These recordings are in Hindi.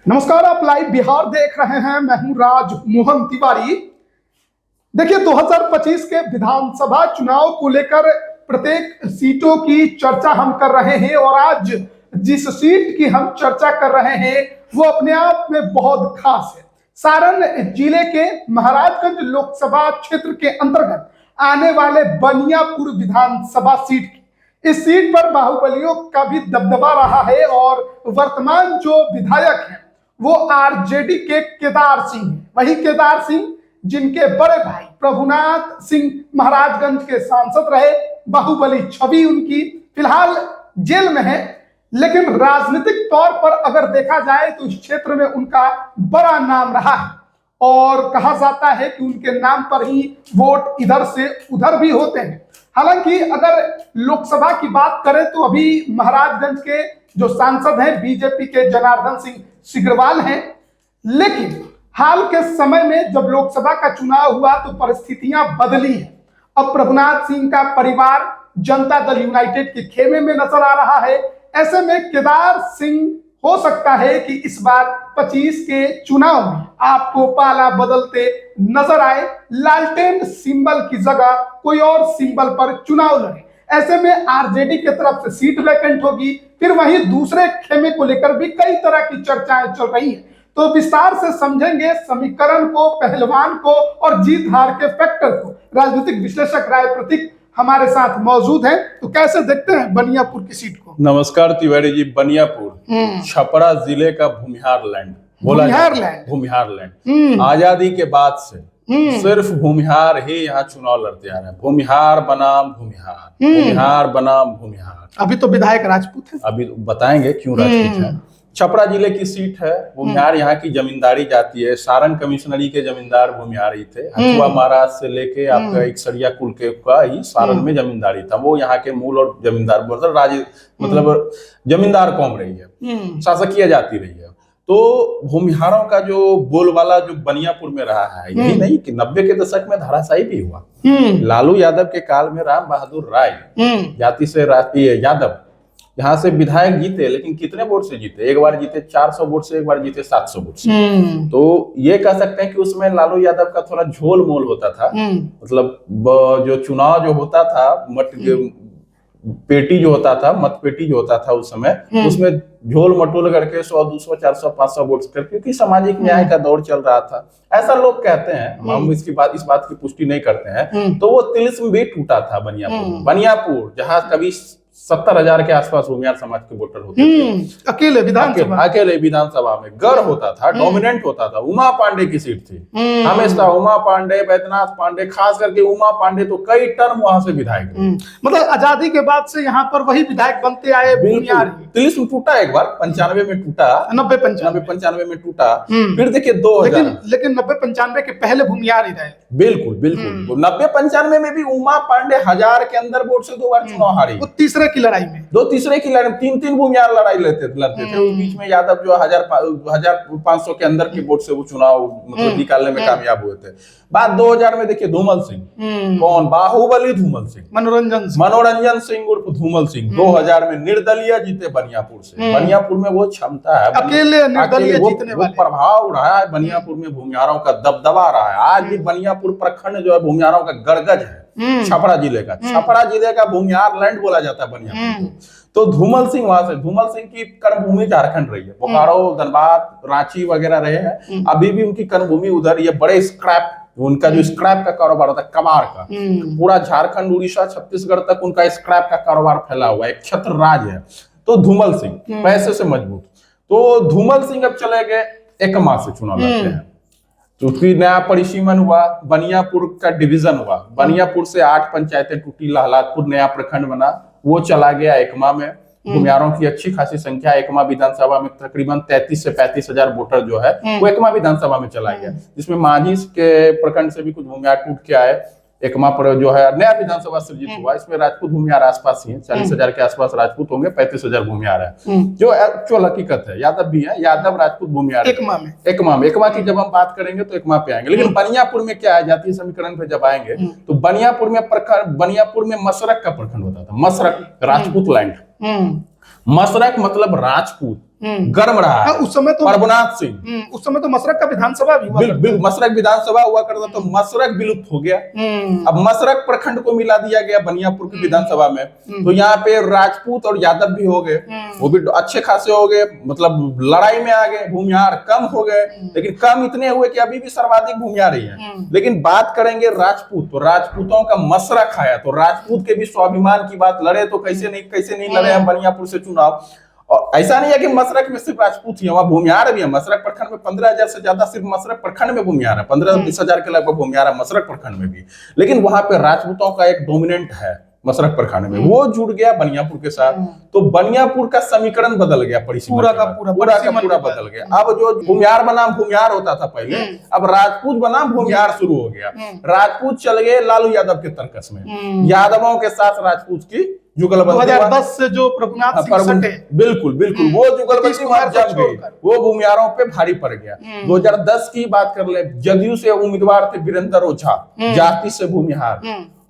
नमस्कार, आप लाइव बिहार देख रहे हैं। मैं हूं राज मोहन तिवारी। देखिए, 2025 के विधानसभा चुनाव को लेकर प्रत्येक सीटों की चर्चा हम कर रहे हैं और आज जिस सीट की हम चर्चा कर रहे हैं वो अपने आप में बहुत खास है। सारण जिले के महाराजगंज लोकसभा क्षेत्र के अंतर्गत आने वाले बनियापुर विधानसभा सीट की इस सीट पर बाहुबलियों का भी दबदबा रहा है और वर्तमान जो विधायक हैं वो आरजेडी के केदार सिंह हैं। वही केदार सिंह जिनके बड़े भाई प्रभुनाथ सिंह महाराजगंज के सांसद रहे, बाहुबली छवि उनकी फिलहाल जेल में है, लेकिन राजनीतिक तौर पर अगर देखा जाए तो इस क्षेत्र में उनका बड़ा नाम रहा है और कहा जाता है कि उनके नाम पर ही वोट इधर से उधर भी होते हैं। हालांकि अगर लोकसभा की बात करें तो अभी महाराजगंज के जो सांसद हैं बीजेपी के जनार्दन सिंह सिग्रीवाल हैं, लेकिन हाल के समय में जब लोकसभा का चुनाव हुआ तो परिस्थितियां बदली हैं। अब प्रभुनाथ सिंह का परिवार जनता दल यूनाइटेड के खेमे में नजर आ रहा है। ऐसे में केदार सिंह हो सकता है कि इस बार 25 के चुनाव में आपको पाला बदलते नजर आए, लालटेन सिंबल की जगह कोई और सिंबल पर चुनाव लड़े। ऐसे में आरजेडी की तरफ से सीट वैकेंट होगी, फिर वहीं दूसरे खेमे को लेकर भी कई तरह की चर्चाएं चल रही हैं। तो विस्तार से समझेंगे समीकरण को, पहलवान को और जीत हार के फैक्टर को। राजनीतिक विश्लेषक राय प्रतीक हमारे साथ मौजूद हैं। तो कैसे देखते हैं बनियापुर की सीट को? नमस्कार तिवारी जी। बनियापुर छपरा जिले का भूमिहार लैंड बोला जाता है। भूमिहार लैंड आजादी के बाद से सिर्फ भूमिहार ही यहाँ चुनाव लड़ते आ रहे हैं। भूमिहार बनाम भूमिहार, भूमिहार बनाम भूमिहार। अभी तो विधायक राजपूत है, अभी बताएंगे क्यों राजपूत है। छपरा जिले की सीट है। भूमिहार यहाँ की जमींदारी जाती है। सारण कमिश्नरी के जमींदार भूमिहार ही थे। हथुआ महाराज से लेके आपका एकसरिया कुल के का ही सारण में जमींदारी था। वो यहाँ के मूल और जमींदार मतलब जमींदार कौम रही है, शासकीय जाति रही है। तो भूमिहारों का जो बोलबाला जो बनियापुर में रहा है, यही नहीं कि 90 के दशक में धराशायी भी हुआ। लालू यादव के काल में राम बहादुर राय जाति से यादव यहाँ से विधायक जीते, लेकिन कितने वोट से जीते? एक बार जीते 400 वोट से, एक बार जीते 700 वोट से। तो ये कह सकते हैं कि उसमें लालू यादव का थोड़ा झोल मोल होता था। मतलब जो चुनाव जो होता था, पेटी जो होता था, मत पेटी जो होता था उस समय, उसमें झोल मटोल करके 100, 200, 400, 500 वोट करके, क्योंकि सामाजिक न्याय का दौर चल रहा था, ऐसा लोग कहते हैं। हम इस बात की पुष्टि नहीं करते हैं। तो वो तिलिस्म भी टूटा था बनियापुर। बनियापुर जहां कभी 70,000 के आसपास भूमिहार समाज के वोटर होते थे। अकेले विधानसभा में गढ़ होता था, डोमिनेंट होता था। उमा पांडे की सीट थी हमेशा। उमा पांडे, बैद्यनाथ पांडे, खास करके उमा पांडे तो कई टर्म वहां से विधायक थे। मतलब आजादी के बाद से यहाँ पर वही विधायक बनते आए। तिलिस्म टूटा एक बार 95 में टूटा, 90-95 में टूटा। फिर देखिए 2000, लेकिन 90-95 के पहले भूमिहार ही रहे। बिल्कुल 90-95 में भी उमा पांडे 1000 के अंदर वोट से 2 बार चुनाव हारी। तीसरे की लड़ाई में 3 भूमिहार लड़ाई लड़ते थे। उस बीच में यादव जो 1500 के अंदर के वोट से वो चुनाव मतलब निकालने में कामयाब हुए थे। बात 2000 में देखिए धूमल सिंह, कौन? बाहुबली धूमल सिंह, मनोरंजन सिंह उर्फ धूमल सिंह 2000 में निर्दलीय जीते बनियापुर से। बनियापुर में वो क्षमता है, अकेले निर्दलीय जीतने वाले, प्रभाव रहा है बनियापुर में, भूमिहारों का दबदबा रहा है। आज भी बनियापुर प्रखंड जो है भूमिहारों का गड़गज है। छपरा जिले का भूमिहार लैंड बोला जाता है बनियापुर को। तो धूमल सिंह वहां से, धूमल सिंह की कर्मभूमि झारखंड रही है। बोकारो, धनबाद, रांची वगैरह रहे हैं। अभी भी उनकी कर्मभूमि उधर। ये बड़े स्क्रैप, उनका जो स्क्रैप का कारोबार होता है, कबाड़ का, पूरा झारखंड, उड़ीसा, छत्तीसगढ़ तक उनका स्क्रैप का कारोबार फैला हुआ है। एक छत्र राज है। तो धूमल सिंह पैसे से मजबूत। तो धूमल सिंह अब चले गए एकमा से चुनाव लड़ते हैं, क्योंकि नया परिसीमन हुआ, बनियापुर का डिवीजन हुआ। बनियापुर से 8 पंचायतें टूटी, लहलादपुर नया प्रखंड बना, वो चला गया एकमा में। भूमिहारों की अच्छी खासी संख्या एकमा विधानसभा में, तकरीबन 33 से 35 हजार वोटर जो है वो एकमा विधानसभा में चला गया, जिसमें मांझी के प्रखंड से भी कुछ भूमिहार टूट के आए। एकमा पर जो है नया विधानसभा सृजित हुआ। इसमें राजपूत भूमिहार आसपास ही है, 40,000 के आसपास राजपूत होंगे, 35,000 भूमिहार है। जो एक्चुअल हकीकत है, यादव भी है, यादव राजपूत भूमिहार एकमा की जब हम बात करेंगे तो एकमा पे आएंगे। लेकिन बनियापुर में क्या है, जातीय समीकरण पे जब आएंगे तो बनियापुर में मसरक का प्रखंड होता था। मसरक राजपूत लैंड, मसरक मतलब राजपूत। गर्म रहा है। उस समय तो प्रभुनाथ सिंह, उस समय तो मसरक का विधानसभा भी हुआ मसरक विधानसभा हुआ करता, तो मसरक विलुप्त हो गया। अब मसरक प्रखंड को मिला दिया गया बनियापुर की विधानसभा में, तो यहाँ पे राजपूत और यादव भी हो गए, वो भी अच्छे खासे हो गए, मतलब लड़ाई में आ गए। भूमिहार कम हो गए, लेकिन कम इतने हुए कि अभी भी सर्वाधिक भूमिहार ही है। लेकिन बात करेंगे राजपूत, तो राजपूतों का मसरक आया, तो राजपूत के भी स्वाभिमान की बात, लड़े तो कैसे नहीं लड़े हैं बनियापुर से चुनाव। और ऐसा नहीं है कि मसरक में सिर्फ राजपूत ही है, वहां भूमिहार भी है। मसरक प्रखंड में 15,000 से ज्यादा सिर्फ मसरक प्रखंड में भूमिहार है, 15-20 हजार के लगभग भूमिहार है मसरक प्रखंड में भी। लेकिन वहां पे राजपूतों का एक डोमिनेंट है मसरक प्रखंड में, वो जुड़ गया बनियापुर के साथ, तो बनियापुर का समीकरण बदल गया, पूरा का पूरा बदल गया। अब जो भूमिहार बनाम भूमिहार होता था पहले, अब राजपूत बनाम भूमिहार शुरू हो गया। राजपूत चल गए लालू यादव के तर्कस में, यादवों के साथ राजपूत की जुगलबंदी 2010 से जो प्रभुनाथ सिंह सटे, बिल्कुल वो जुगलबंदी वहां जम गई, वो भूमिहारों पे भारी पड़ गया। 2010 की बात कर ले, जदयू से उम्मीदवार थे वीरेंद्र ओझा, जाति से भूमिहार,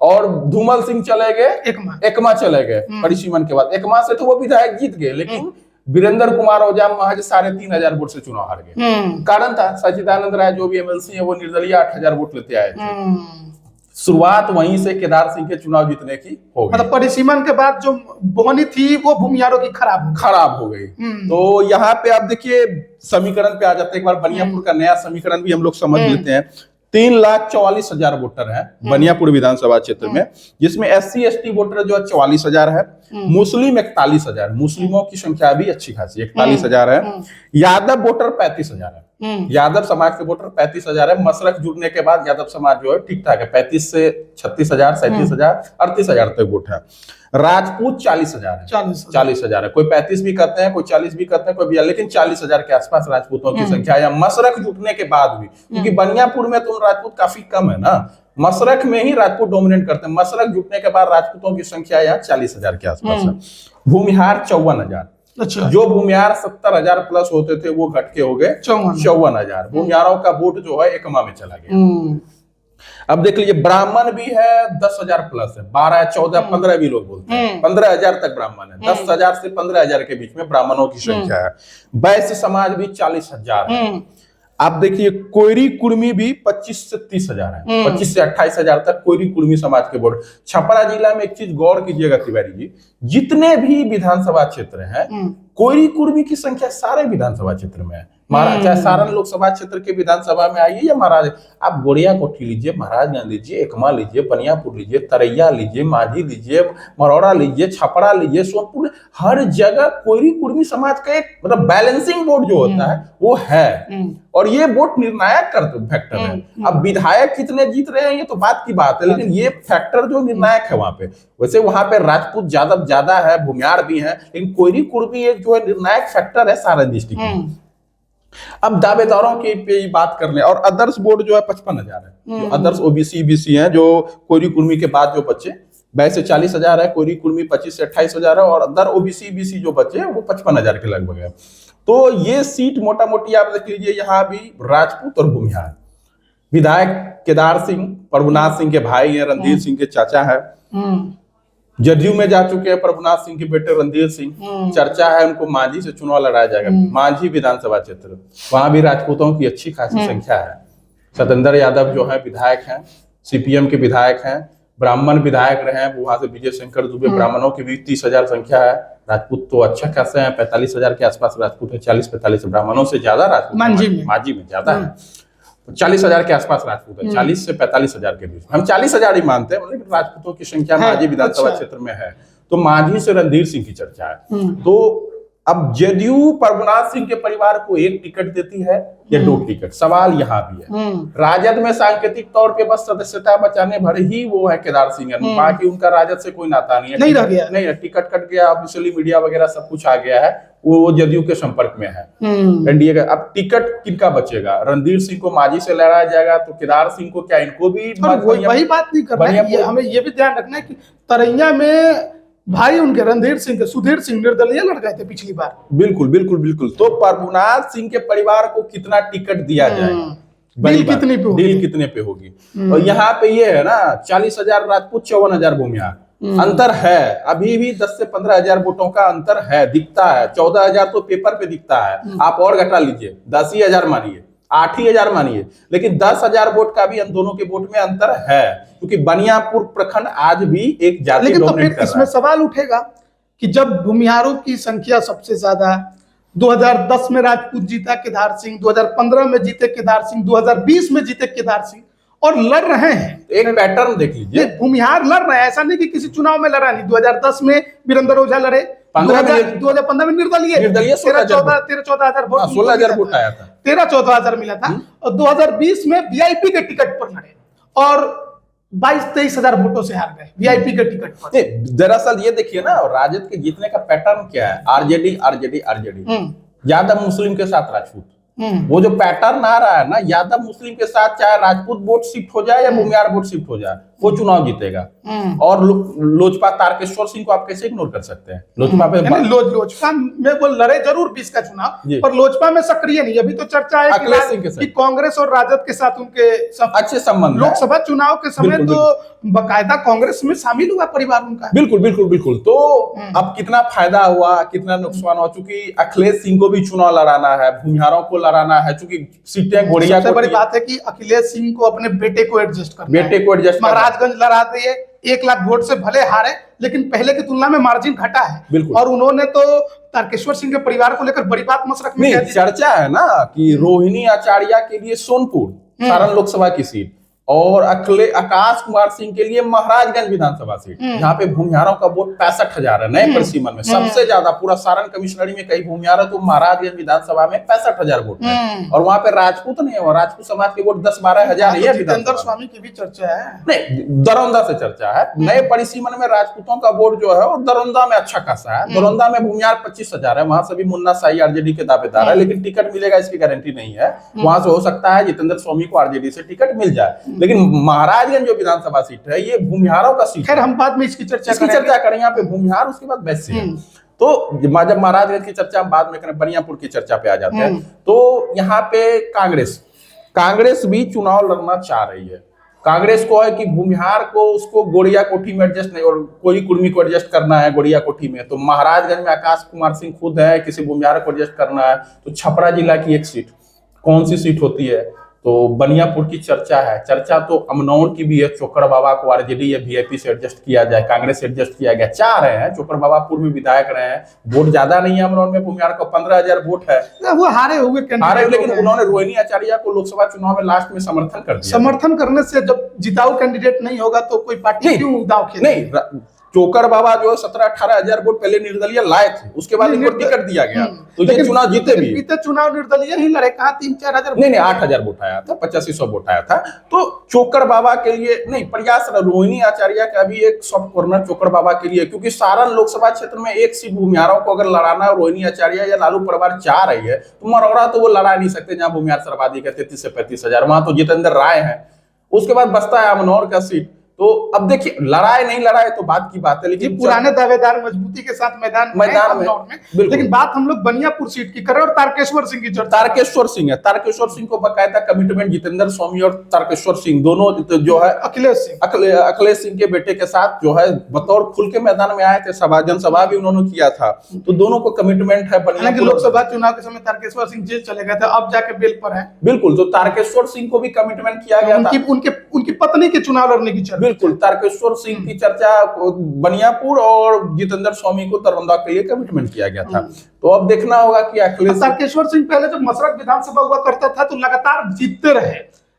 और धूमल सिंह चले गए एकमा चले गए परिसीमन के बाद। एकमा से तो वो विधायक जीत गए, लेकिन वीरेंद्र कुमार ओझा महज 3,500 वोट से चुनाव हार गए। कारण था सचिदानंद राय जो भी एमएलसी है वो निर्दलीय 8,000 वोट लेते आए थे। शुरुआत वहीं से केदार सिंह के चुनाव जीतने की हो गई। मतलब परिसीमन के बाद जो बोहनी थी वो भूमिहारों की खराब हो गई। तो यहाँ पे आप देखिए समीकरण पे आ जाते हैं एक बार, बनियापुर का नया समीकरण भी हम लोग समझ लेते हैं। 3,44,000 वोटर हैं बनियापुर विधानसभा क्षेत्र में, जिसमें SC ST वोटर जो है 44,000 है, मुस्लिम 41,000, मुस्लिमों की संख्या भी अच्छी खासी 41,000 है, यादव वोटर 35,000 है, यादव समाज के वोटर 35,000 है। मसरक जुड़ने के बाद यादव समाज जो है ठीक ठाक है, 35 से 36,000, 37,000, 38,000 तक वोट है। राजपूत 40,000 है, 40,000 है, कोई 35 भी करते हैं, कोई 40 भी करते हैं, कोई भी, लेकिन 40,000 के आसपास राजपूतों की संख्या है मसरक जुटने के बाद भी, क्योंकि बनियापुर में तो राजपूत काफी कम है ना, मसरक में ही राजपूत डोमिनेट करते हैं। मसरक जुटने के बाद राजपूतों की संख्या यहाँ 40,000 के आसपास है। भूमिहार 54,000, अच्छा, जो भूमिहार 70,000 प्लस होते थे वो घट के हो गए 54,000। भूमिहारों का वोट जो है एकमा में चला गया। अब देख लीजिए ब्राह्मण भी है 10,000 प्लस है, 12, 14, 15 भी लोग बोलते हैं, 15,000 तक ब्राह्मण है, 10,000 से 15,000 के बीच में ब्राह्मणों की संख्या है। वैश्य समाज भी 40,000 है। आप देखिए कोयरी कुर्मी भी 25 से 30,000 है, 25 से 28,000 तक कोयरी कुर्मी समाज के वोट। छपरा जिला में एक चीज गौर कीजिएगा तिवारी जी, जितने भी विधानसभा क्षेत्र हैं, कोयरी कुर्मी की संख्या सारे विधानसभा क्षेत्र में है। महाराज चाहे सारण लोकसभा क्षेत्र के विधानसभा में आइए या महाराज, आप गोड़िया कोठी लीजिए, महाराजगंज लीजिए, एकमा लीजिए, बनियापुर लीजिए, तरैया लीजिए, माझी लीजिए, मरौड़ा लीजिए, छपरा लीजिए, सोनपुर, हर जगह कोयरी कुर्मी समाज का एक मतलब बैलेंसिंग वोट जो होता है वो है, और ये वोट निर्णायक फैक्टर है। अब विधायक कितने जीत रहे हैं ये तो बात की बात है, लेकिन ये फैक्टर जो निर्णायक है वहां पे, वैसे वहां पे राजपूत ज्यादा है, भूमिहार भी है, लेकिन कोयरी कुर्मी एक जो है निर्णायक फैक्टर है सारा डिस्ट्रिक्ट में। अब दावेदारों की पे बात कर ले, और अदर्स वोट जो है 55,000 है, जो अदर्स OBC BC है, जो कोयरी कुर्मी के बाद जो बच्चे, वैसे 40,000 है, कोयरी कुर्मी 25 से 28,000 है, और अदर OBC BC जो बच्चे हैं वो 55,000 के लगभग है। तो ये सीट मोटा मोटी आप देख लीजिए, यहाँ भी राजपूत और भूमिहार। विधायक केदार सिंह प्रभुनाथ सिंह के भाई है, रणधीर सिंह के चाचा है, जदयू में जा चुके हैं प्रभुनाथ सिंह के बेटे रणधीर सिंह। चर्चा है उनको मांझी से चुनाव लड़ाया जाएगा, मांझी विधानसभा क्षेत्र, वहां भी राजपूतों की अच्छी खासी संख्या है। सतेंद्र यादव जो है विधायक हैं, CPM के विधायक हैं, ब्राह्मण विधायक रहे हैं, वहां से विजय शंकर दुबे, ब्राह्मणों की भी 30,000 संख्या है। राजपूत तो अच्छा खासे हैं, 45,000 के आसपास राजपूत है, 40-45 ब्राह्मणों से ज्यादा राजपूत मांझी में ज्यादा है, 40,000 के आसपास राजपूत है, 40 से 45,000 के बीच। हम 40,000 ही मानते हैं, लेकिन राजपूतों की संख्या मांझी विधानसभा क्षेत्र में है, तो मांझी से रणधीर सिंह की चर्चा है। तो अब जदयू प्रभुनाथ सिंह के परिवार को 1 टिकट देती है या 2 टिकट, सवाल यहाँ भी है। राजद में सांकेतिक तौर पे बस सदस्यता बचाने भर ही वो है केदार सिंह, बाकी उनका राजद से कोई नाता नहीं है, नहीं टिकट कट गया, ऑफिशियली मीडिया वगैरह सब कुछ आ गया है, वो जदयू के संपर्क में है एनडीए का। अब टिकट किनका बचेगा? रणधीर सिंह को मांझी से लड़ाया जाएगा, तो केदार सिंह को क्या इनको भी वही बात नहीं करना है, हमें ये भी ध्यान रखना है कि तरैया में भाई उनके रणधीर सिंह के सुधीर सिंह निर्दलीय लड़ गए थे पिछली बार। बिल्कुल। तो प्रभुनाथ सिंह के परिवार को कितना टिकट दिया जाएगा, डील कितने पे होगी। और यहाँ पे ये है ना 40,000 राजपूत, 54,000 भूमिहार, अंतर है, अभी भी 10 से 15 हजार वोटों का अंतर है, दिखता है। 14,000 तो पेपर पे दिखता है, आप और घटा लीजिए, 10 ही हजार मानिए, 8 ही हजार मानिए, लेकिन 10,000 वोट का भी इन दोनों के वोट में अंतर है, क्योंकि बनियापुर प्रखंड आज भी एक जाति लेकिन तो डोमिनेट फिर कर रहा इसमें है। सवाल उठेगा कि जब भूमिहारों की संख्या सबसे ज्यादा है, 2010 में राजपूत जीता केदार सिंह, 2015 में जीते केदार सिंह, 2020 में जीते केदार सिंह, और लड़ रहे हैं। एक पैटर्न देख लीजिए, ये भूमिहार लड़ रहे हैं, ऐसा नहीं कि किसी चुनाव में लड़ा नहीं। 2010 में वीरेंद्र ओझा लड़े, 2015 में निर्दलीय 13-14 हजार वोट, 16,000 वोट आया था, 13-14 हजार मिला था, और 2020 में वीआईपी के टिकट पर लड़े और 22-23 हजार वोटों से हार गए वीआईपी के टिकट पर। दरअसल ये देखिए ना, राजद के जीतने का पैटर्न क्या है, आरजेडी आरजेडी आरजेडी, यादव मुस्लिम के साथ राजपूत, वो जो पैटर्न आ रहा है ना, यादव मुस्लिम के साथ चाहे राजपूत वोट शिफ्ट हो जाए या भूमिहार वोट शिफ्ट हो जाए, वो चुनाव जीतेगा। और लोजपा तारकेश्वर सिंह को आप कैसे इग्नोर कर सकते हैं? लोजपा पे लोजपा में वो लड़े जरूर 20 का चुनाव, पर लोजपा में सक्रिय नहीं। अभी तो चर्चा है कि कांग्रेस और राजद के साथ उनके अच्छे संबंध, लोकसभा चुनाव के समय तो बकायदा कांग्रेस में शामिल हुआ परिवार उनका। बिल्कुल बिल्कुल बिल्कुल। तो अब कितना फायदा हुआ, कितना नुकसान हुआ, चूंकि अखिलेश सिंह को भी चुनाव लड़ाना है, भूमिहारों को लड़ाना है, चूंकि सीटें गोड़िया। सबसे बड़ी बात है कि अखिलेश सिंह को अपने बेटे को एडजस्ट करना, बेटे को एडजस्ट, महाराजगंज लड़ा दिए, 1 लाख वोट से भले हारे, लेकिन पहले की तुलना में मार्जिन घटा है। और उन्होंने तो तारकेश्वर सिंह के परिवार को लेकर बड़ी बात मशरक में चर्चा है ना कि रोहिणी आचार्य के लिए सोनपुर सारण लोकसभा की सीट, और आकाश कुमार सिंह के लिए महाराजगंज विधानसभा सीट, जहाँ पे भूमिहारों का वोट 65,000 है नए परिसीमन में, सबसे ज्यादा पूरा सारण कमिश्नरी में कई भूमिहार है, तो महाराजगंज विधानसभा में 65,000 वोट है। और वहाँ पे राजपूत नहीं है, राजपूत समाज के वोट 10-12 हजार है। जितेंद्र स्वामी की भी चर्चा है, नहीं दरौंदा से चर्चा है, नए परिसीमन में राजपूतों का वोट जो है वो दरौंदा में अच्छा खासा है। दरौंदा में भूमिहार 25,000 है, वहां से भी मुन्ना शाही आरजेडी के दावेदार है, लेकिन टिकट मिलेगा इसकी गारंटी नहीं है। वहां से हो सकता है जितेंद्र स्वामी को आरजेडी से टिकट मिल जाए, लेकिन महाराजगंज जो विधानसभा सीट है ये भूमिहारों का सीट। खैर हम बाद में इसकी चर्चा करें, यहाँ पे भूमिहार, उसके बाद वैश्य है। तो जब महाराजगंज की चर्चा हम बाद में करें, बनियापुर की चर्चा पे आ जाते हैं। तो यहाँ पे कांग्रेस भी चुनाव लड़ना चाह रही है। कांग्रेस को है कि भूमिहार को उसको गोड़िया कोठी में एडजस्ट नहीं, और कोई कुर्मी को एडजस्ट करना है गोड़िया कोठी में, तो महाराजगंज में आकाश कुमार सिंह खुद है, किसी भूमिहार को एडजस्ट करना है तो छपरा जिला की एक सीट, कौन सी सीट होती है, तो बनियापुर की चर्चा है। चर्चा तो अमनौर की भी है, चोकर बाबा को आरजेडी या वीआईपी से एडजस्ट किया जाए, कांग्रेस से एडजस्ट किया गया, चाह रहे हैं। चोकर बाबा पूर्व में विधायक रहे हैं, वोट ज्यादा नहीं है अमनौर में, भूमिहार को 15,000 वोट है, वो हारे हुए, लेकिन उन्होंने रोहिणी आचार्य को लोकसभा चुनाव में लास्ट में समर्थन कर दिया। समर्थन करने से जब जिताऊ कैंडिडेट नहीं होगा तो कोई पार्टी क्यों दांव खेले? नहीं, चोकर बाबा जो 17-18 हजार वोट पहले निर्दलीय लाए थे, उसके बाद इनको टिकट दिया गया, तो ये चुनाव जीते भी। बीते चुनाव निर्दलीय ही लड़े, कहा 3-4 हजार, नहीं 8,000 वोट आया था, 8500 वोट आया था। तो चोकर बाबा के लिए नहीं प्रयास, रोहिणी आचार्य का भी एक सॉफ्ट कॉर्नर चोकर बाबा के लिए, क्योंकि सारण लोकसभा क्षेत्र में एक सीट भूमिहारों को अगर लड़ाना है, रोहिणी आचार्य या लालू परिवार चाह रही है, तो मरौरा तो वो लड़ा नहीं सकते, जहां भूमिहार सर्वाधिक है 33 से 35 हजार, वहां तो जितेंद्र राय है। उसके बाद बचता है अमनौर का सीट। तो अब देखिए, लड़ाए नहीं लड़ाए तो बात की बात है, लेकिन पुराने दावेदार मजबूती के साथ मैदान में, लेकिन बात हम लोग बनियापुर सीट की करें और तारकेश्वर सिंह की चर्चा। तारकेश्वर सिंह है, तारकेश्वर सिंह को बकायदा कमिटमेंट जितेंद्र स्वामी और तारकेश्वर सिंह दोनों जो है अखिलेश सिंह के बेटे के साथ जो है बतौर खुल के मैदान में आए थे, जनसभा भी उन्होंने किया था, तो दोनों को कमिटमेंट है। बनियापुर लोकसभा चुनाव के समय तारकेश्वर सिंह जेल चले गए थे, अब जाके बेल पर है। बिल्कुल, तो तारकेश्वर सिंह को भी कमिटमेंट किया गया था, उनकी पत्नी के चुनाव लड़ने की चर्चा। बिल्कुल, तारकेश्वर सिंह की चर्चा बनियापुर और जितेंद्र स्वामी को दरौंदा के लिए कमिटमेंट किया गया था। तो अब देखना होगा कि अखिलेश। तारकेश्वर सिंह पहले जब मसरक विधानसभा हुआ करता था तो लगातार जीतते रहे,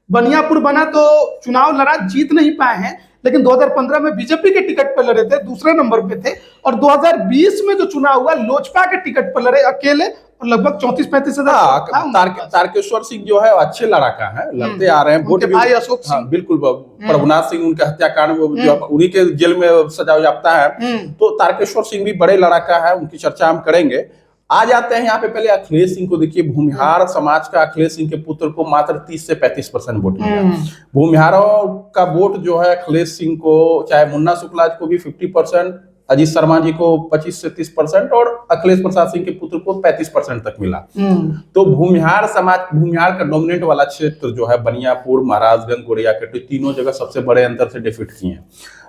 बनियापुर बना तो चुनाव लड़ा, जीत नहीं पाए हैं, लेकिन 2015 में बीजेपी के टिकट पर लड़े थे, दूसरे नंबर पे थे, और 2020 में जो चुनाव हुआ लोजपा के टिकट पर लड़े अकेले, और लगभग 34-35 हजार। तारकेश्वर सिंह जो है अच्छे लड़ाका है, लड़ते आ रहे हैं, वोट भाई अशोक सिंह, बिल्कुल प्रभुनाथ सिंह उनका हत्याकांड उन्हीं के जेल में सजा जाता है, तो तारकेश्वर सिंह भी बड़े लड़ाका है, उनकी चर्चा हम करेंगे। आ जाते हैं यहाँ पे पहले अखिलेश सिंह को देखिए। भूमिहार समाज का अखिलेश सिंह के पुत्र को मात्र 30 से 35% वोट मिला। भूमिहारों का वोट जो है अखिलेश सिंह को, चाहे मुन्ना शुक्ला को भी 50%, अजीत शर्मा जी को 25 से 30% और अखिलेश प्रसाद सिंह के पुत्र को 35% तक मिला। तो भूमिहार समाज, भूमिहार का डोमिनेंट वाला क्षेत्र जो है बनियापुर, महाराजगंज, गोरियाकटी, तीनों जगह सबसे बड़े अंतर से डिफीट किए हैं।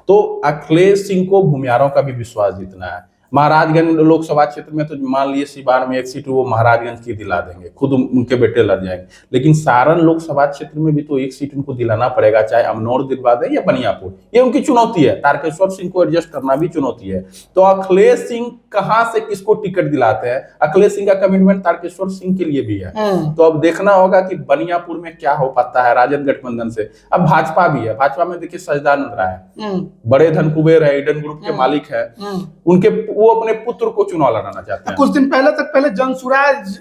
तो अखिलेश सिंह को भूमिहारों का भी विश्वास जीतना है। महाराजगंज लोकसभा क्षेत्र में तो मान लिए सिवान में एक सीट वो महाराजगंज की दिला देंगे, खुद उनके बेटे लड़ जाएंगे, लेकिन सारण लोकसभा क्षेत्र में भी तो एक सीट उनको दिलाना पड़ेगा, चाहे अमनौर दिलवा दे या बनियापुर। ये उनकी चुनौती है। तारकेश्वर सिंह को एडजस्ट करना भी चुनौती है। तो अखिलेश सिंह कहां से किसको टिकट दिलाते हैं? अखिलेश सिंह का कमिटमेंट तारकेश्वर सिंह के लिए भी है। तो अब देखना होगा कि बनियापुर में क्या हो पाता है राजद गठबंधन से। अब भाजपा भी है, भाजपा में देखिए सजदानंद राय है, बड़े धन कुबेर है, ईडन ग्रुप के मालिक है, उनके वो अपने पुत्र को चुनाव लड़ाना चाहते हैं। कुछ दिन पहले जनसुराज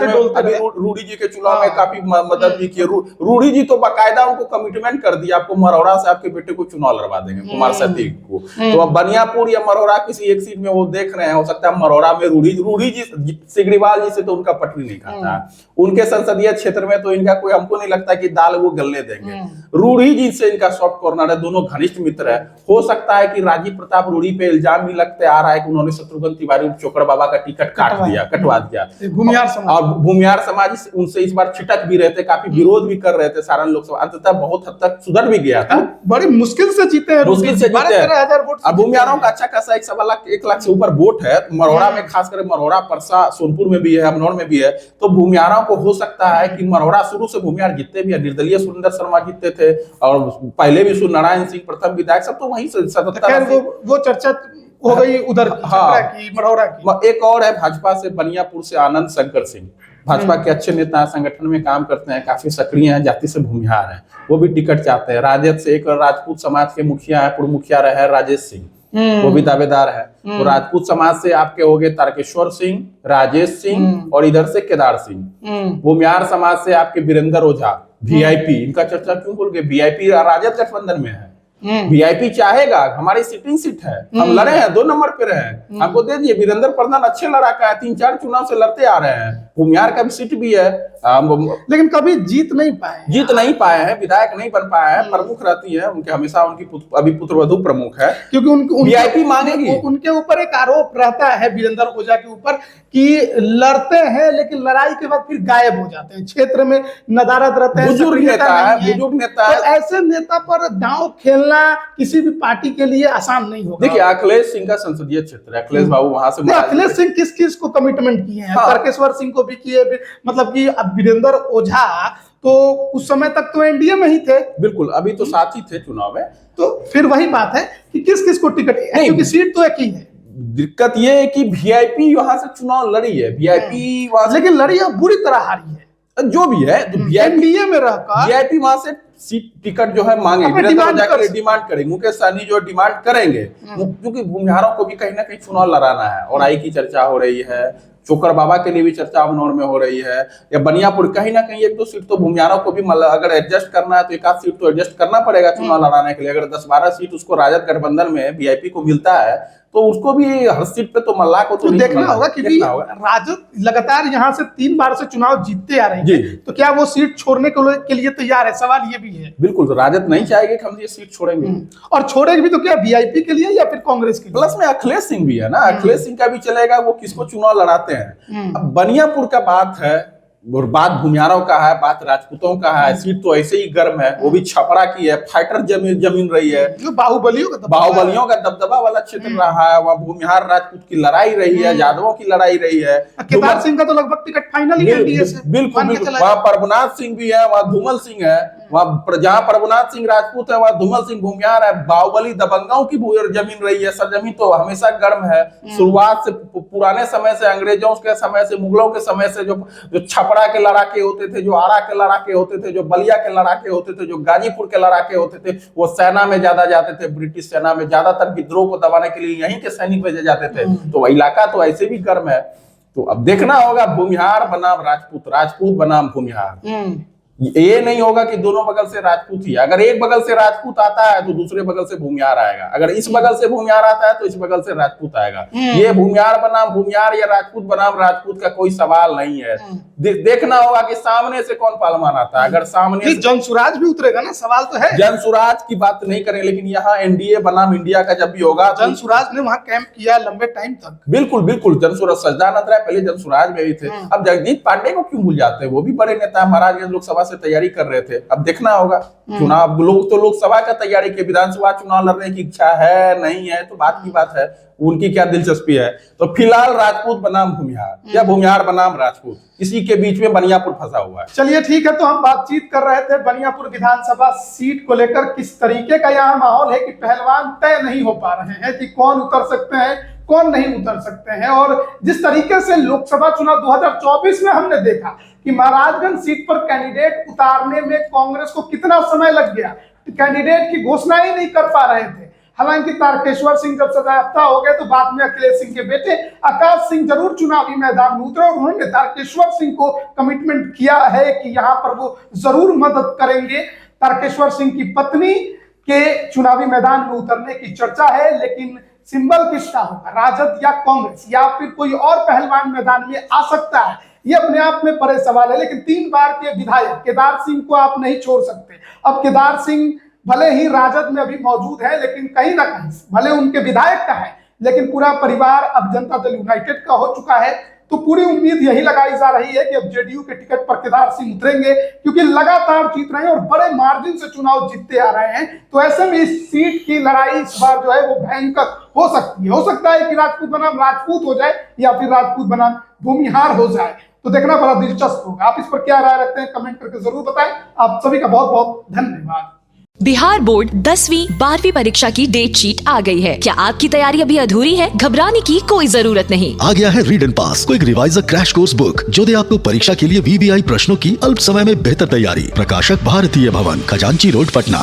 में अभी रूढ़ी जी के चुनाव में काफी मदद भी की। रूढ़ी जी तो बाकायदा उनको कमिटमेंट कर दिया, आपको मरोड़ा से आपके बेटे को चुनाव लड़वा देंगे, कुमार सतीश को। तो अब बनियापुर या मरोड़ा किसी एक सीट में वो देख रहे हैं, हो सकता है मरोड़ा में रूढ़ी जी सिग्रीवाल जी से तो उनका पटरी नहीं खाता है, उनके संसदीय क्षेत्र में तो इनका कोई, हमको नहीं लगता कि दाल वो गलने देंगे। रूढ़ी जी से इनका सॉफ्ट कॉर्नर है, दोनों घनिष्ठ मित्र है। हो सकता है कि राजीव प्रताप रूढ़ी पे इल्जाम भी लगते आ रहा है कि उन्होंने शत्रुघ्न तिवारी चोकर बाबा का टिकट कटवा दिया। और भूमिहार समाज उनसे इस बार छिटक भी रहे थे, काफी विरोध भी कर रहे थे सारण लोकसभा, अंततः बहुत हद तक सुधर भी गया था। बड़ी मुश्किल से जीते हैं, मुश्किल से जीते हैं। भूमिहारों का अच्छा खासा 1 लाख से ऊपर वोट है। मरोड़ा में खासकर मरोड़ा, परसा, सोनपुर में भी है, अमनौर में भी है। तो भूमिहारों को हो सकता है कि मरोड़ा शुरू से भूमिहार जीतते भी है, निर्दलीय सुरेंद्र शर्मा जीतते थे और पहले भी नारायण सिंह प्रथम विधायक, सब तो वहीं से 77 वो चर्चा हो गई उधर। हाँ, की मरोड़ा की एक और है भाजपा से बनियापुर से आनंद शंकर सिंह, भाजपा के अच्छे नेता हैं, संगठन में काम करते हैं, काफी सक्रिय हैं, जाति से भूमिहार हैं, वो भी टिकट चाहते हैं। राजद से एक राजपूत समाज के मुखिया है, पूर्व मुखिया रहे राजेश सिंह, वो भी दावेदार है। तो राजपूत समाज से आपके हो गए तारकेश्वर सिंह, राजेश सिंह और इधर से केदार सिंह। भूमिहार समाज से आपके वीरेंद्र ओझा, वीआईपी, इनका चर्चा क्यों बोल गए? वीआईपी राजद गठबंधन में है, वीआईपी चाहेगा, हमारी सिटिंग सीट है, हम लड़े हैं, 2 नंबर पे रहे, हमको दे दिए। वीरेंद्र प्रधान अच्छे लड़ाका है, 3-4 चुनाव से लड़ते आ रहे हैं, भूमिहार का भी सीट भी है, लेकिन कभी जीत नहीं पाए हैं, विधायक नहीं बन पाए हैं। प्रमुख रहती है उनके, हमेशा उनकी अभी पुत्रवधू प्रमुख है, क्योंकि वीआईपी मांगेगी। उनके ऊपर एक आरोप रहता है वीरेंद्र ओझा के ऊपर कि लड़ते हैं लेकिन लड़ाई के बाद फिर गायब हो जाते हैं, क्षेत्र में नदारद रहते हैं, बुजुर्ग नेता है। तो ऐसे नेता पर दांव खेलना किसी भी पार्टी के लिए आसान नहीं होगा। देखिए अखिलेश सिंह का संसदीय क्षेत्र है, अखिलेश बाबू वहां से, अखिलेश सिंह किस को कमिटमेंट किए हैं? तारकेश्वर सिंह को भी किए, मतलब कि वीरेंद्र ओझा तो उस समय तक तो एनडीए में ही थे, बिल्कुल, अभी तो साथ ही थे चुनाव में। तो फिर वही बात है कि किस को टिकट, क्योंकि सीट तो एक ही है। दिक्कत ये है कि वीआईपी वहां से चुनाव लड़ी है, वीआईपी वहां से, लेकिन लड़ी है, बुरी तरह हारी है, जो भी है। तो एनडीए में रहकर वीआईपी वहां से सीट टिकट जो है मांगे, डिमांड करेंगे, मुकेश सहनी जो डिमांड करेंगे, क्योंकि भूमिहारों को भी कहीं ना कहीं चुनाव लड़ाना है। और आई की चर्चा हो रही है, चोकर बाबा के लिए भी चर्चा अमनौर में हो रही है, या बनियापुर, कहीं ना कहीं 1-2 सीट तो भूमिहारोों को भी अगर एडजस्ट करना है तो 1 आध सीट तो एडजस्ट करना पड़ेगा चुनाव लड़ाने के लिए। अगर 10-12 सीट उसको राजद गठबंधन में वीआईपी को मिलता है तो उसको भी हर सीट पे तो मल्ला को तो देखना होगा, क्योंकि राजद लगातार यहाँ से 3 बार से चुनाव जीतते आ रहे हैं, तो क्या वो सीट छोड़ने के लिए तैयार है? सवाल ये भी है। बिल्कुल, तो राजद नहीं चाहेगी कि हम ये सीट छोड़ेंगे, और छोड़ेगी भी तो क्या वीआईपी के लिए या फिर कांग्रेस के लिए? प्लस में अखिलेश सिंह भी है ना, अखिलेश सिंह का भी चलेगा, वो किसको चुनाव लड़ाते हैं। अब बनियापुर का बात है, और बात भूमिहारों का है, बात राजपूतों का है, सीट तो ऐसे ही गर्म है, वो भी छपरा की है, फाइटर जमीन रही है, बाहुबलियों का दबदबा वाला क्षेत्र रहा है, वहाँ भूमिहार राजपूत की लड़ाई रही है, यादवों की लड़ाई रही है। केदार सिंह का तो लगभग टिकट फाइनल ही एनडीए से, बिल्कुल, वहाँ प्रभुनाथ सिंह भी है, वहाँ धूमल सिंह है, वहाँ जहाँ प्रभुनाथ सिंह राजपूत है वहाँ धूमल सिंह भूमिहार है। बाहुबली दबंगों की जमीन रही है, सरजमीन तो हमेशा गर्म है, शुरुआत से, पुराने समय से, अंग्रेजों के समय से, मुगलों के समय से, जो छपरा के लड़ाके होते थे, जो आरा के लड़ाके होते थे, जो बलिया के लड़ाके होते थे, जो गाजीपुर के लड़ाके होते थे, वो सेना में ज्यादा जाते थे, ब्रिटिश सेना में ज्यादातर विद्रोह को दबाने के लिए यहीं के सैनिक भेजे जाते थे। तो वह इलाका तो ऐसे भी गर्म है। तो अब देखना होगा भूमिहार बनाम राजपूत, राजपूत बनाम भूमिहार, ये नहीं होगा कि दोनों बगल से राजपूत ही है। अगर एक बगल से राजपूत आता है तो दूसरे बगल से भूमियार आएगा, अगर इस बगल से भूमियार आता है तो इस बगल से राजपूत आएगा। ये भूमियार बनाम भूमियार या राजपूत बनाम राजपूत का कोई सवाल नहीं है। देखना होगा कि सामने से कौन पालमान आता है। अगर सामने जनसुराज भी उतरेगा ना, सवाल तो है। जनसुराज की बात नहीं करें, लेकिन यहाँ एनडीए बनाम इंडिया का जब भी होगा, जनसुराज ने वहां कैंप किया लंबे टाइम तक। बिल्कुल बिल्कुल, जनसुराज सज्जानंद राय पहले जनसुराज में भी थे। अब जगदीप पांडे को क्यों भूल जाते हैं? वो भी बड़े नेता, महाराजगंज लोकसभा से तैयारी कर रहे थे। अब देखना होगा चुनाव, लोग तो लोकसभा का तैयारी के, विधानसभा चुनाव लड़ने की इच्छा है नहीं है तो बात की बात है, उनकी क्या दिलचस्पी है। तो फिलहाल राजपूत बनाम भूमिहार या भूमिहार बनाम राजपूत, इसी के बीच में बनियापुर फंसा हुआ है। चलिए ठीक है, तो हम बातचीत कर रहे थे बनियापुर विधानसभा सीट को लेकर। किस तरीके का यहाँ माहौल है कि पहलवान तय नहीं हो पा रहे हैं कि कौन उतर सकते हैं, कौन नहीं उतर सकते हैं। और जिस तरीके से लोकसभा चुनाव 2024 में हमने देखा कि महाराजगंज सीट पर कैंडिडेट उतारने में कांग्रेस को कितना समय लग गया, कैंडिडेट की घोषणा ही नहीं कर पा रहे थे। हालांकि तारकेश्वर सिंह जब सजायाफ्ता हो गए तो बाद में अखिलेश सिंह के बेटे आकाश सिंह जरूर चुनावी मैदान में उतरे और उन्होंने तारकेश्वर सिंह को कमिटमेंट किया है कि यहाँ पर वो जरूर मदद करेंगे। तारकेश्वर सिंह की पत्नी के चुनावी मैदान में उतरने की चर्चा है, लेकिन सिंबल किसका होगा, राजद या कांग्रेस या फिर कोई और पहलवान मैदान में आ सकता है, ये अपने आप में बड़े सवाल है। लेकिन 3 बार के विधायक केदार सिंह को आप नहीं छोड़ सकते। अब केदार सिंह भले ही राजद में अभी मौजूद है, लेकिन कहीं ना कहीं भले उनके विधायक का है, लेकिन पूरा परिवार अब जनता दल यूनाइटेड का हो चुका है। तो पूरी उम्मीद यही लगाई जा रही है कि अब जेडीयू के टिकट पर केदार सिंह उतरेंगे, क्योंकि लगातार जीत रहे हैं और बड़े मार्जिन से चुनाव जीतते आ रहे हैं। तो ऐसे में इस सीट की लड़ाई इस बार जो है वो भयंकर हो सकती है। हो सकता है कि राजपूत बनाम राजपूत हो जाए या फिर राजपूत बनाम भूमिहार हो जाए। तो देखना बड़ा दिलचस्प होगा। आप इस पर क्या राय रखते हैं कमेंट करके जरूर बताएं। आप सभी का बहुत बहुत धन्यवाद। बिहार बोर्ड 10वीं 12वीं परीक्षा की डेट शीट आ गई है। क्या आपकी तैयारी अभी अधूरी है? घबराने की कोई जरूरत नहीं। आ गया है read and pass quick reviser crash course book, जो दे आपको परीक्षा के लिए वीवीआई प्रश्नों की अल्प समय में बेहतर तैयारी। प्रकाशक भारतीय भवन, खजांची रोड, पटना।